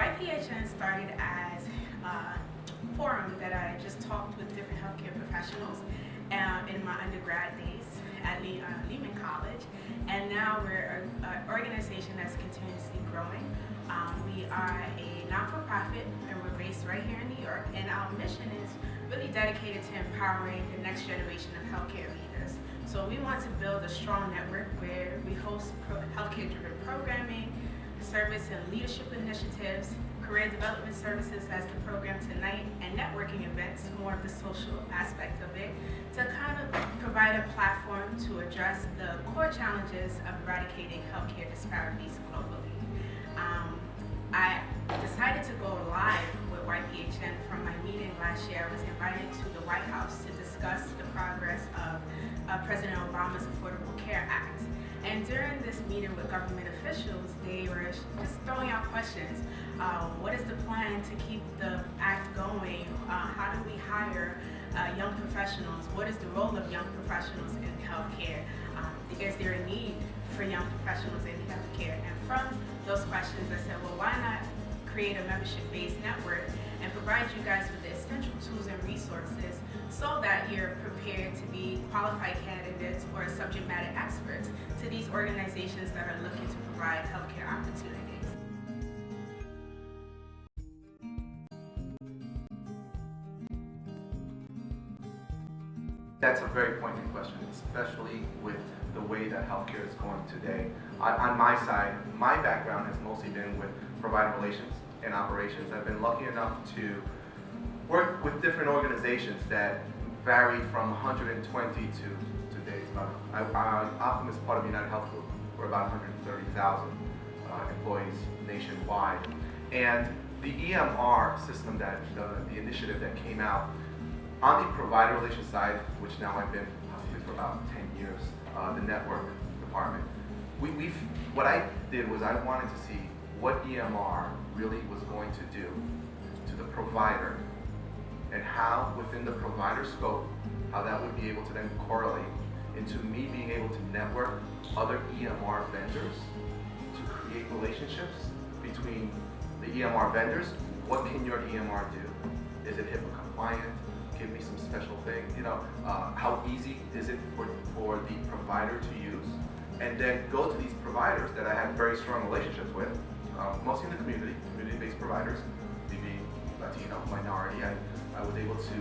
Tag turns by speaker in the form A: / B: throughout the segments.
A: YPHN started as a forum that I just talked with different healthcare professionals in my undergrad days at Zicklin College, and now we're an organization that's continuously growing. We are a not-for-profit, and we're based right here in New York, and our mission is really dedicated to empowering the next generation of healthcare leaders. So we want to build a strong network where we host healthcare-driven programming, service and leadership initiatives, career development services as the program tonight, and networking events, more of the social aspect of it, to kind of provide a platform to address the core challenges of eradicating healthcare disparities globally. I decided to go live with YPHN from my meeting last year. I was invited to the White House to discuss the progress of President Obama's Affordable Care Act. And during this meeting with government officials, they were just throwing out questions. What is the plan to keep the act going? How do we hire young professionals? What is the role of young professionals in healthcare? Is there a need for young professionals in healthcare? And from those questions, I said, well, why not create a membership-based network and provide you guys with the essential tools and resources so that you're prepared to be qualified candidates or subject matter experts to these organizations that are looking to provide healthcare opportunities.
B: That's a very poignant question, especially with the way that healthcare is going today. On my side, my background has mostly been with provider relations and operations. I've been lucky enough to work with different organizations that vary from 120 to today. Optum is part of United Health Group. We're about 130,000 employees nationwide. And the EMR system, that the initiative that came out, on the provider relations side, which now I've been for about 10 years, the network department, what I did was I wanted to see what EMR really was going to do to the provider, and how within the provider scope, how that would be able to then correlate into me being able to network other EMR vendors to create relationships between the EMR vendors. What can your EMR do? Is it HIPAA compliant? Give me some special thing. How easy is it for the provider to use? And then go to these providers that I had very strong relationships with, mostly in the community-based providers, being Latino, minority. I was able to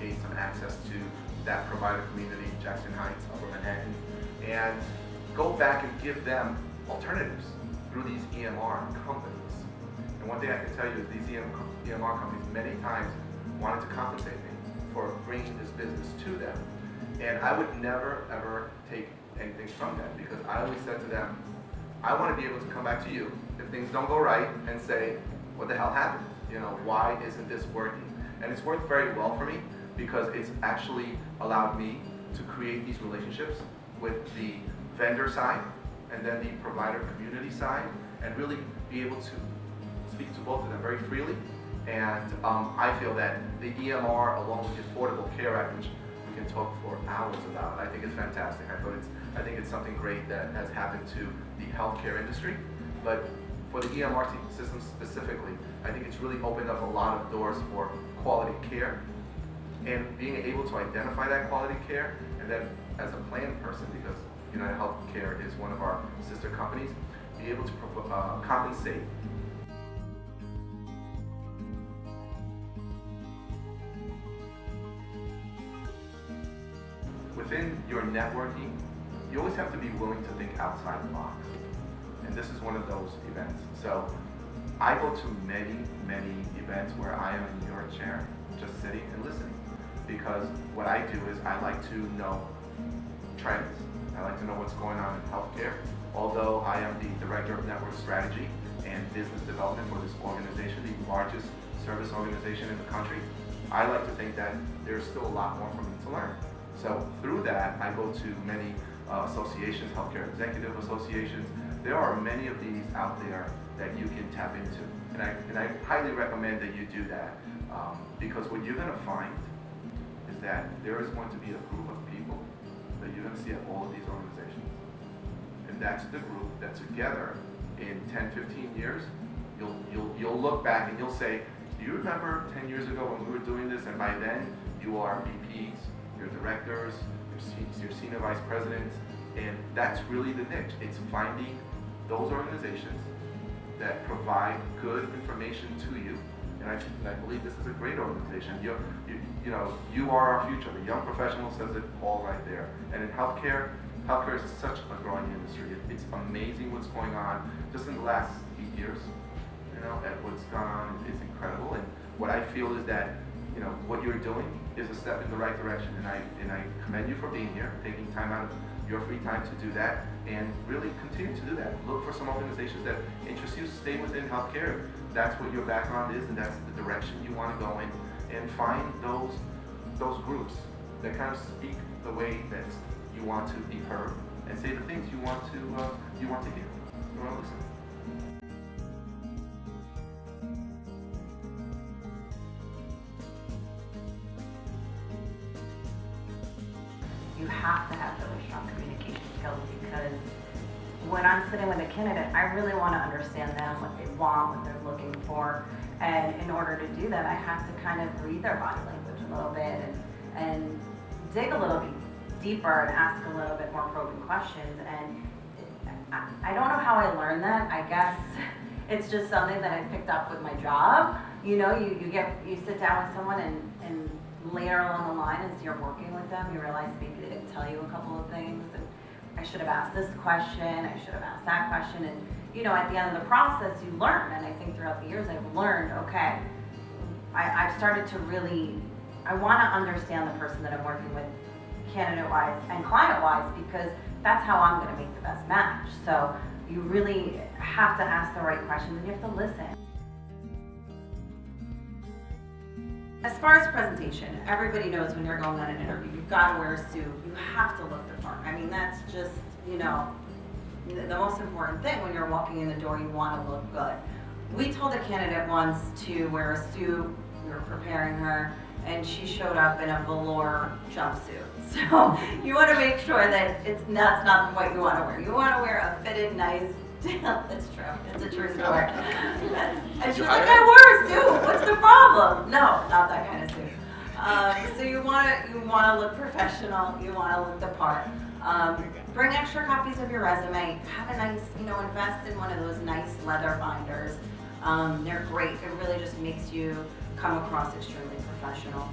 B: gain some access to that provider community, Jackson Heights, Upper Manhattan, and go back and give them alternatives through these EMR companies. And one thing I can tell you is these EMR companies many times wanted to compensate me for bringing this business to them. And I would never, ever take anything from them, because I always said to them, I want to be able to come back to you if things don't go right and say, what the hell happened? Why isn't this working? And it's worked very well for me, because it's actually allowed me to create these relationships with the vendor side and then the provider community side, and really be able to speak to both of them very freely. And I feel that the EMR, along with the Affordable Care Act, which we can talk for hours about, I think it's fantastic. I think it's something great that has happened to the healthcare industry. But for the EMR system specifically, I think it's really opened up a lot of doors for quality care, and being able to identify that quality care, and then as a plan person, because United Healthcare is one of our sister companies, be able to compensate. Within your networking, you always have to be willing to think outside the box. And this is one of those events. So I go to many, many events where I am in your chair, just sitting and listening. Because what I do is I like to know trends. I like to know what's going on in healthcare. Although I am the Director of Network Strategy and Business Development for this organization, the largest service organization in the country, I like to think that there's still a lot more for me to learn. So through that, I go to many associations, healthcare executive associations. There are many of these out there that you can tap into. And I highly recommend that you do that, because what you're going to find is that there is going to be a group of people that you're going to see at all of these organizations. And that's the group that together in 10, 15 years You'll look back and you'll say, do you remember 10 years ago when we were doing this? And by then, you are VPs, you're directors, you're senior vice presidents, and that's really the niche. It's finding those organizations that provide good information to you. And I believe this is a great organization. You are our future. The young professional says it all right there. And in healthcare is such a growing industry. It's amazing what's going on just in the last 8 years. And what's gone on is incredible. And what I feel is that, what you're doing is a step in the right direction. And I commend you for being here, taking time out of your free time to do that, and really continue to do that. Look for some organizations that interest you. Stay within healthcare. That's what your background is, and that's the direction you want to go in. And find those groups that kind of speak the way that you want to be heard, and say the things you want to hear. You want to listen.
C: You have to have really strong communication skills, because when I'm sitting with a candidate, I really want to understand them, what they want, what they're looking for. And in order to do that, I have to kind of read their body language a little bit and dig a little bit deeper and ask a little bit more probing questions. And I don't know how I learned that. I guess it's just something that I picked up with my job. You sit down with someone and later along the line, as you're working with them, you realize maybe they didn't tell you a couple of things, and I should have asked this question, I should have asked that question, and at the end of the process, you learn. And I think throughout the years, I've learned, okay, I've started to really, I want to understand the person that I'm working with, candidate-wise and client-wise, because that's how I'm going to make the best match. So you really have to ask the right questions, and you have to listen. As far as presentation, everybody knows when you're going on an interview, you've got to wear a suit. You have to look the part. I mean, that's just, the most important thing. When you're walking in the door, you want to look good. We told a candidate once to wear a suit. We were preparing her, and she showed up in a velour jumpsuit. So you want to make sure that that's not what you want to wear. You want to wear a fitted, nice. That's true. It's a true story. And she's like, I wore a suit. What's the problem? No, not that kind of suit. So you want to look professional. You want to look the part. Bring extra copies of your resume. Have a nice, invest in one of those nice leather binders. They're great. It really just makes you come across extremely professional.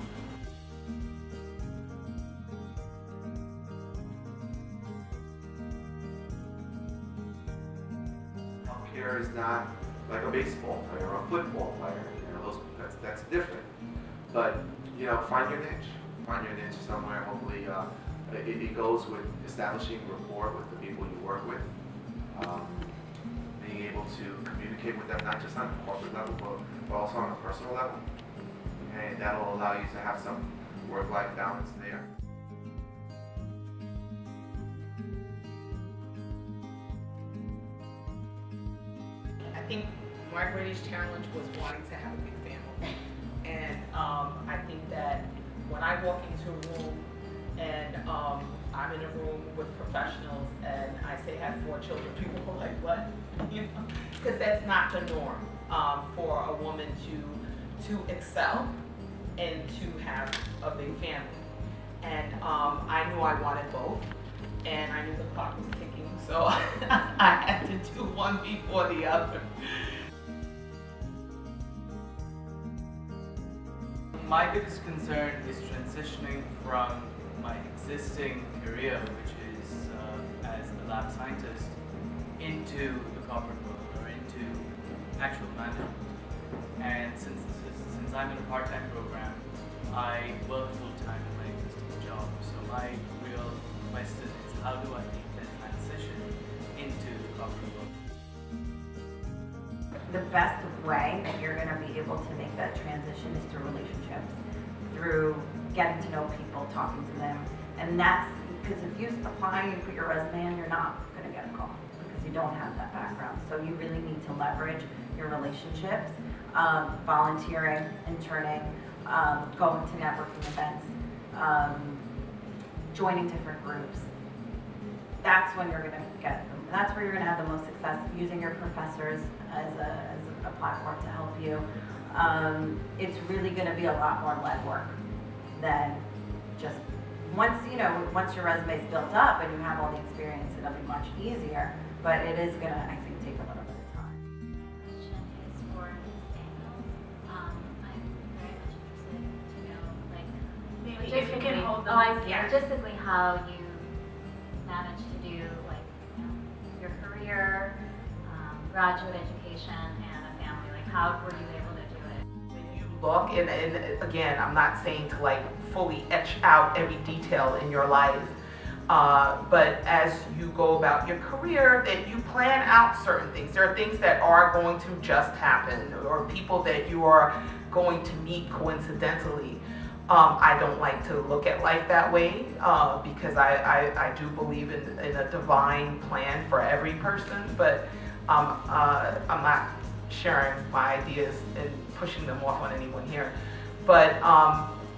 B: Healthcare is not like a baseball player or a football player. That's different. But find your niche. Find your niche somewhere. Hopefully, it goes with establishing rapport with the people you work with. Being able to communicate with them not just on a corporate level, but also on a personal level. And that'll allow you to have some work-life balance there.
D: I think my greatest challenge was wanting to have a big family. And I think that when I walk into a room and I'm in a room with professionals and I say I have 4 children, people are like, what? Because that's not the norm for a woman to excel and to have a big family. And I knew I wanted both, and I knew the clock was ticking, so I had to do one before the other.
E: My biggest concern is transitioning from my existing career, which is as a lab scientist, into the corporate world or into actual management. And since I'm in a part-time program, I work full-time in my existing job. So my real question is, how do I make that transition into the corporate world?
C: The best way that you're going to be able to make that transition is through relationships, through getting to know people, talking to them. And that's because if you apply and you put your resume in, you're not going to get a call because you don't have that background. So you really need to leverage your relationships, volunteering, interning, going to networking events, joining different groups. That's when you're going to get the That's where you're going to have the most success, using your professors as a platform to help you. It's really going to be a lot more legwork than just once your resume is built up and you have all the experience, it'll be much easier. But it is going to, I think, take a little bit of time.
F: Question is for Ms. Daniels. I'm very much interested to know, like,
A: Maybe if you can hold the
F: I
A: mic,
F: see.
A: yeah.
F: Logistically, how you manage to do, like, your career, graduate education, and a family. Like, how were you able to do it?
D: When you look, and again, I'm not saying to like fully etch out every detail in your life, but as you go about your career, that you plan out certain things. There are things that are going to just happen, or people that you are going to meet coincidentally. I don't like to look at life that way because I do believe in a divine plan for every person, but I'm not sharing my ideas and pushing them off on anyone here. But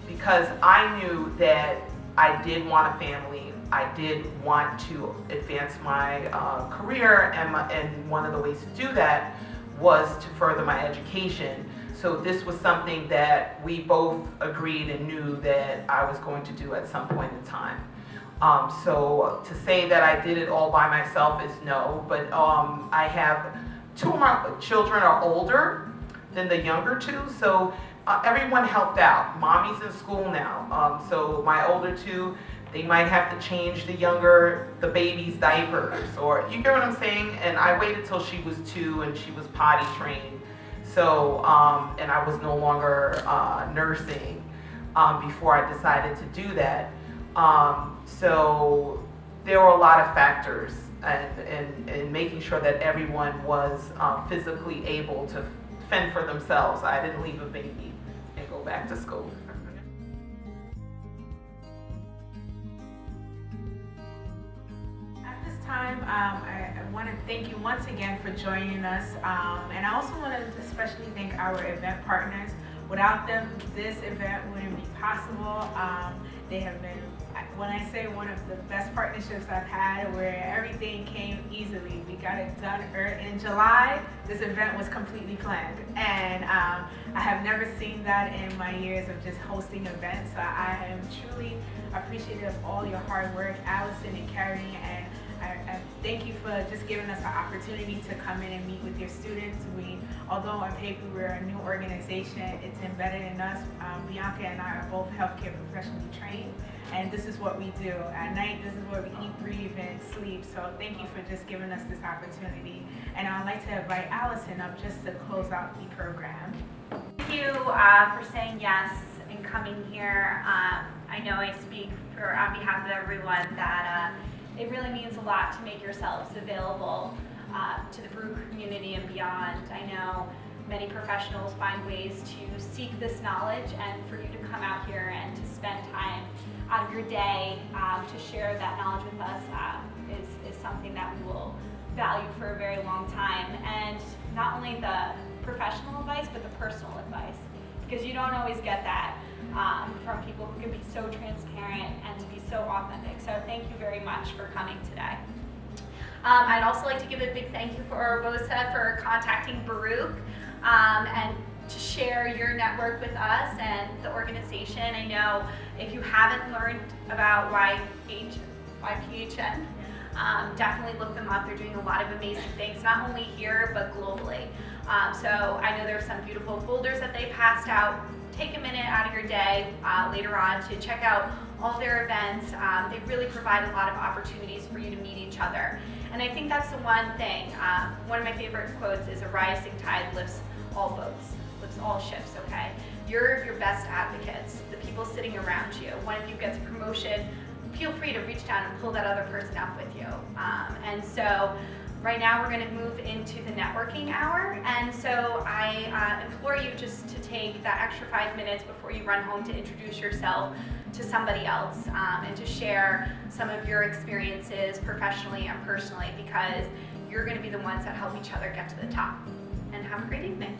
D: because I knew that I did want a family, I did want to advance my career, and one of the ways to do that was to further my education. So this was something that we both agreed and knew that I was going to do at some point in time. So to say that I did it all by myself is no, but I have two of my children are older than the younger two, so everyone helped out. Mommy's in school now, so my older two, they might have to change the baby's diapers, or you get what I'm saying? And I waited till she was 2 and she was potty trained. So, and I was no longer nursing before I decided to do that. So there were a lot of factors and making sure that everyone was physically able to fend for themselves. I didn't leave a baby and go back to school.
A: At this time, I want to thank you once again for joining us, and I also want to especially thank our event partners. Without them, this event wouldn't be possible. They have been, when I say one of the best partnerships I've had, where everything came easily. We got it done in July. This event was completely planned, and I have never seen that in my years of just hosting events. So I am truly appreciative of all your hard work, Allison and Carrie, and I thank you for just giving us the opportunity to come in and meet with your students. Although on paper we're a new organization, it's embedded in us. Bianca and I are both healthcare professionally trained, and this is what we do. At night, this is where we eat, breathe, and sleep. So thank you for just giving us this opportunity. And I'd like to invite Allison up just to close out the program.
G: Thank you for saying yes and coming here. I know I speak on behalf of everyone that it really means a lot to make yourselves available to the Baruch community and beyond. I know many professionals find ways to seek this knowledge, and for you to come out here and to spend time out of your day to share that knowledge with us is something that we will value for a very long time. And not only the professional advice, but the personal advice, because you don't always get that from people who can be so transparent and to be so authentic. So thank you very much for coming today. I'd also like to give a big thank you for Rosa for contacting Baruch and to share your network with us and the organization. I know if you haven't learned about YPHN, definitely look them up. They're doing a lot of amazing things, not only here, but globally. So I know there's some beautiful folders that they passed out. Take a minute out of your day later on to check out all their events. They really provide a lot of opportunities for you to meet each other. And I think that's the one thing. One of my favorite quotes is, "A rising tide lifts all boats, lifts all ships," okay? You're your best advocates, the people sitting around you. One of you gets a promotion, feel free to reach down and pull that other person up with you. And so right now we're going to move into the networking hour, and so I implore you just to take that extra 5 minutes before you run home to introduce yourself to somebody else and to share some of your experiences professionally and personally, because you're going to be the ones that help each other get to the top. And have a great evening.